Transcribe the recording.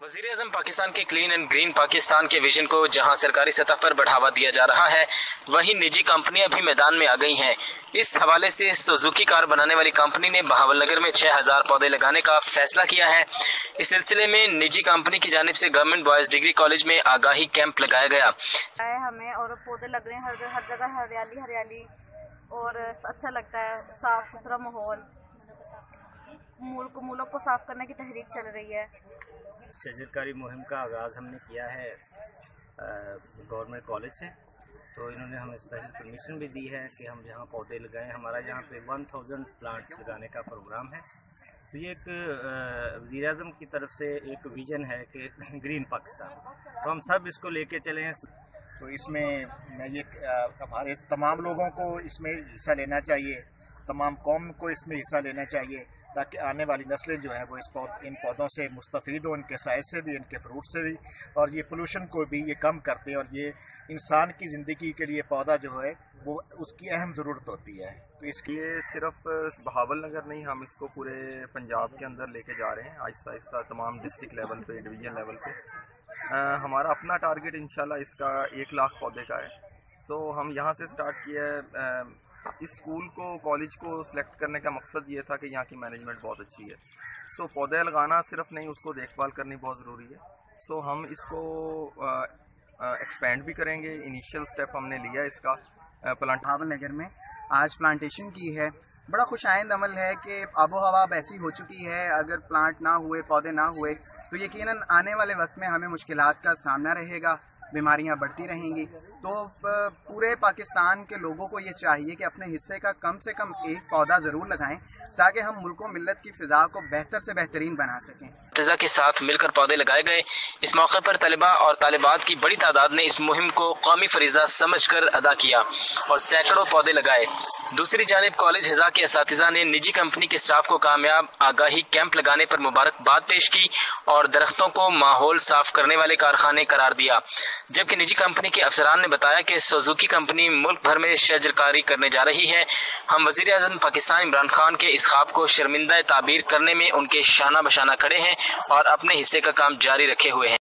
वज़ीर-ए-आज़म पाकिस्तान के clean and green Pakistan के विजन को जहां सरकारी सतह पर बढ़ावा दिया जा रहा है, वहीं निजी कंपनियां भी मैदान में आ गई हैं। इस हवाले से सुजुकी कार बनाने वाली कंपनी ने बहावलनगर में 6000 पौधे लगाने का फैसला किया है। इस सिलसिले में निजी कंपनी की जानिब से गवर्नमेंट बॉयज डिग्री कॉलेज में आगाही कैंप लगाया गया। हमें और पौधे लग रहे हैं हर जगह, हरियाली हरियाली और अच्छा लगता है, साफ सुथरा माहौल। मुल्क को साफ करने की तहरीक चल रही है। शजरकारी मुहिम का आगाज़ हमने किया है गवर्नमेंट कॉलेज से, तो इन्होंने हमें स्पेशल परमिशन भी दी है कि हम यहाँ पौधे लगाएं। हमारा यहाँ पे 1000 प्लांट्स लगाने का प्रोग्राम है। तो ये एक वज़ीर-ए-आज़म की तरफ से एक विज़न है कि ग्रीन पाकिस्तान, तो हम सब इसको लेके चले हैं। तो इसमें मैं ये हमारे तमाम लोगों को इसमें हिस्सा लेना चाहिए, तमाम कौम को इसमें हिस्सा लेना चाहिए, ताकि आने वाली नस्लें जो हैं वो इन पौधों से मुस्तफ़ीद हों, इनके साइज से भी, इनके फ्रूट से भी, और ये पोल्यूशन को भी ये कम करते हैं। और ये इंसान की ज़िंदगी के लिए पौधा जो है वो उसकी अहम ज़रूरत होती है। तो इसकी ये सिर्फ बहावलनगर नहीं, हम इसको पूरे पंजाब के अंदर लेके जा रहे हैं आहिस्ता आहिस्ता, तमाम डिस्ट्रिक्ट लेवल पे, डिवीज़न लेवल पे। हमारा अपना टारगेट इंशाल्लाह इसका 1 लाख पौधे का है। सो हम यहाँ से स्टार्ट किया है। इस स्कूल को, कॉलेज को सिलेक्ट करने का मकसद ये था कि यहाँ की मैनेजमेंट बहुत अच्छी है। सो पौधे लगाना सिर्फ नहीं, उसको देखभाल करनी बहुत ज़रूरी है। सो हम इसको एक्सपेंड भी करेंगे। इनिशियल स्टेप हमने लिया इसका बहावलनगर में आज प्लांटेशन की है। बड़ा खुशाइंद अमल है कि आबो हवा अब ऐसी हो चुकी है, अगर प्लांट ना हुए, पौधे ना हुए तो यकीनन आने वाले वक्त में हमें मुश्किलात का सामना रहेगा, बीमारियां बढ़ती रहेंगी। तो पूरे पाकिस्तान के लोगों को ये चाहिए कि अपने हिस्से का कम से कम एक पौधा ज़रूर लगाएं, ताकि हम मुल्क व मिल्लत की फ़िज़ा को बेहतर से बेहतरीन बना सकें। तज़ा के साथ मिलकर पौधे लगाए गए। इस मौके पर तलबा और तालिबात की बड़ी तादाद ने इस मुहिम को कौमी फरीज़ा समझकर अदा किया और सैकड़ों पौधे लगाए। दूसरी जानिब कॉलेज हिज़ा के असातिज़ा ने निजी कंपनी के स्टाफ को कामयाब आगाही कैंप लगाने पर मुबारकबाद पेश की और दरख्तों को माहौल साफ करने वाले कारखाने करार दिया। जबकि निजी कंपनी के अफसरान ने बताया कि सुजुकी कंपनी मुल्क भर में शजरकारी करने जा रही है। हम वज़ीर-ए-आज़म पाकिस्तान इमरान खान के इस ख्वाब को शर्मिंदा ताबीर करने में उनके शाना बशाना खड़े हैं और अपने हिस्से का काम जारी रखे हुए हैं।